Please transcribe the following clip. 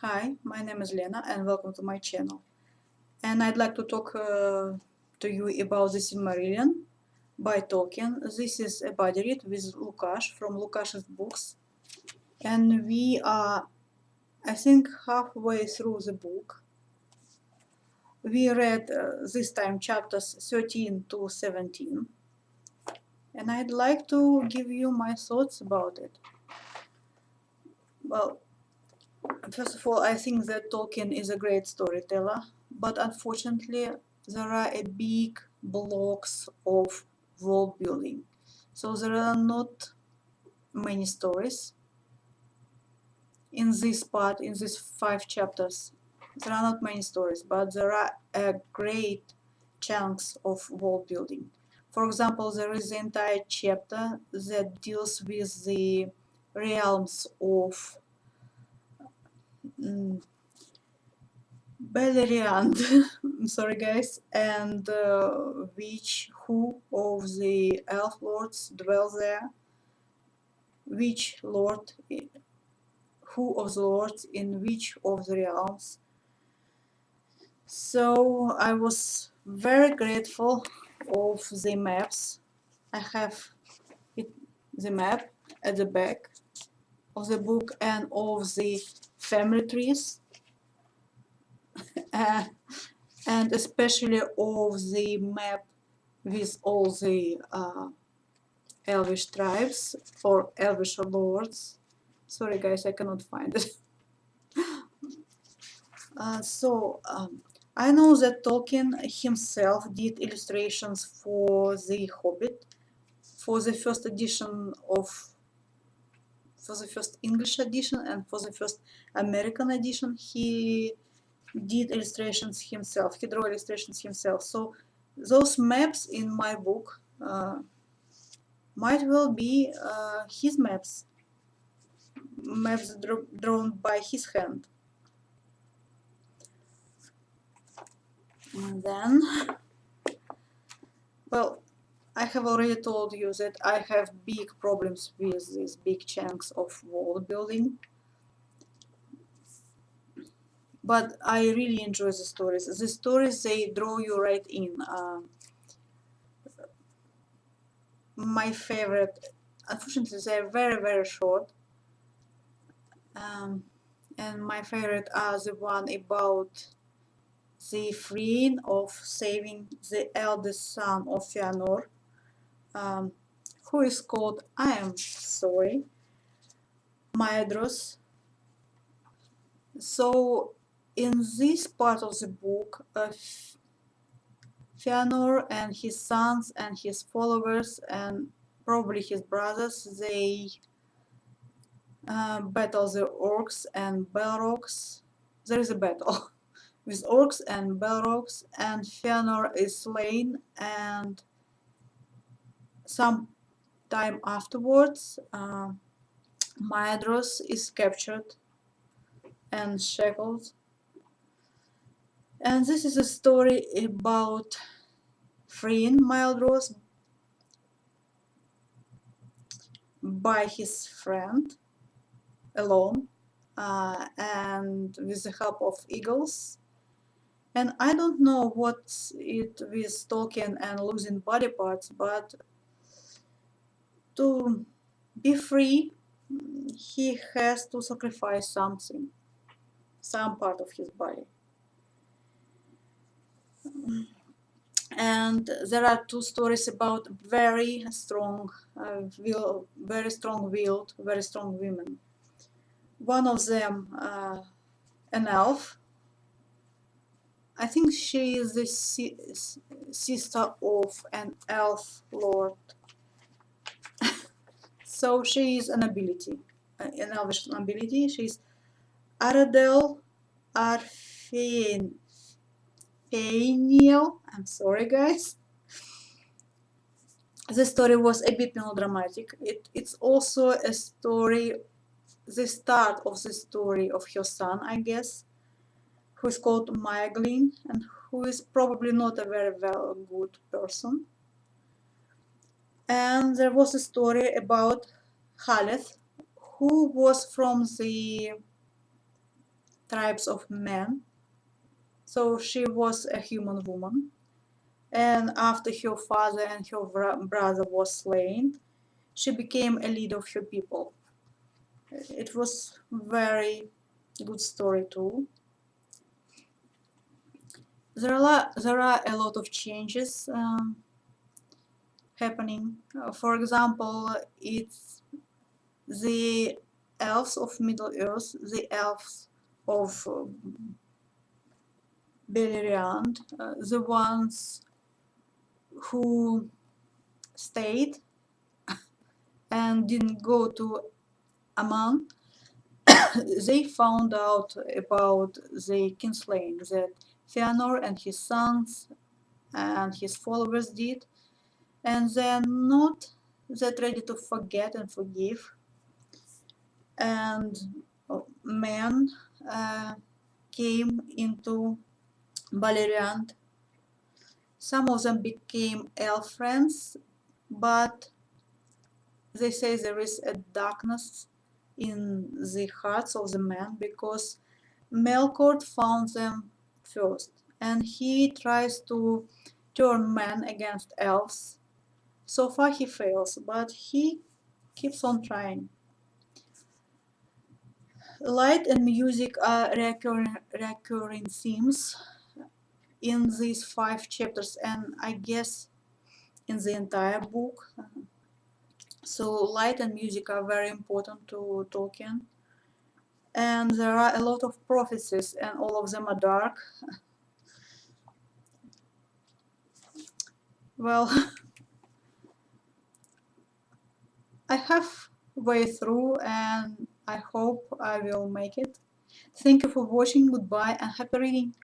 Hi, my name is Lena and welcome to my channel. And I'd like to talk to you about the Silmarillion by Tolkien. This is a body read with Lukash from Luukashist Books. And we are, I think, halfway through the book. We read this time chapters 13 to 17. And I'd like to give you my thoughts about it. Well, first of all, I think that Tolkien is a great storyteller, but unfortunately, there are a big blocks of world building. So there are not many stories in this part, in these 5 chapters. There are not many stories, but there are great chunks of world building. For example, there is the entire chapter that deals with the realms of Beleriand, sorry guys, and who of the elf lords dwell there, which lord, who of the lords in which of the realms. So I was very grateful of the maps. I have the map at the back of the book and of the family trees. And especially of the map with all the elvish tribes or elvish lords. Sorry guys, I cannot find it. I know that Tolkien himself did illustrations for The Hobbit, for the first edition for the first English edition and for the first American edition. He did illustrations himself, he drew illustrations himself. So those maps in my book might well be his maps drawn by his hand. And then, well, I have already told you that I have big problems with these big chunks of world building. But I really enjoy the stories. The stories, they draw you right in. My favorite, unfortunately, they're very, very short. And my favorite are the one about the freeing of saving the eldest son of Fëanor, who is called, I am sorry, Maedhros. So in this part of the book, Fëanor and his sons and his followers and probably his brothers, they battle the orcs and balrogs. There is a battle with orcs and balrogs, and Fëanor is slain, and some time afterwards Maedhros is captured and shackled. And this is a story about freeing Maedhros by his friend alone and with the help of eagles. And I don't know what's it with Tolkien and losing body parts, but to be free, he has to sacrifice something, some part of his body. And there are 2 stories about very strong-willed, very strong women. One of them, an elf. I think she is the sister of an elf lord. So she is a nobility, an elvish nobility. She is Aradel Arfeiniel. I'm sorry, guys. The story was a bit melodramatic. It's also a story, the start of the story of her son, I guess, who is called Maeglin and who is probably not a very good person. And there was a story about Haleth, who was from the tribes of men. So she was a human woman. And after her father and her brother was slain, she became a leader of her people. It was very good story too. There are a lot of changes happening. For example, it's the elves of Middle Earth, the elves of Beleriand, the ones who stayed and didn't go to Aman. They found out about the kinslaying that Fëanor and his sons and his followers did, and they're not that ready to forget and forgive. And men came into Baleriand. Some of them became elf friends, but they say there is a darkness in the hearts of the men because Melkort found them first, and he tries to turn men against elves. So far he fails, but he keeps on trying. Light and music are recurring themes in these 5 chapters, and I guess in the entire book. So light and music are very important to Tolkien. And there are a lot of prophecies, and all of them are dark. Well, I have way through, and I hope I will make it. Thank you for watching. Goodbye and happy reading.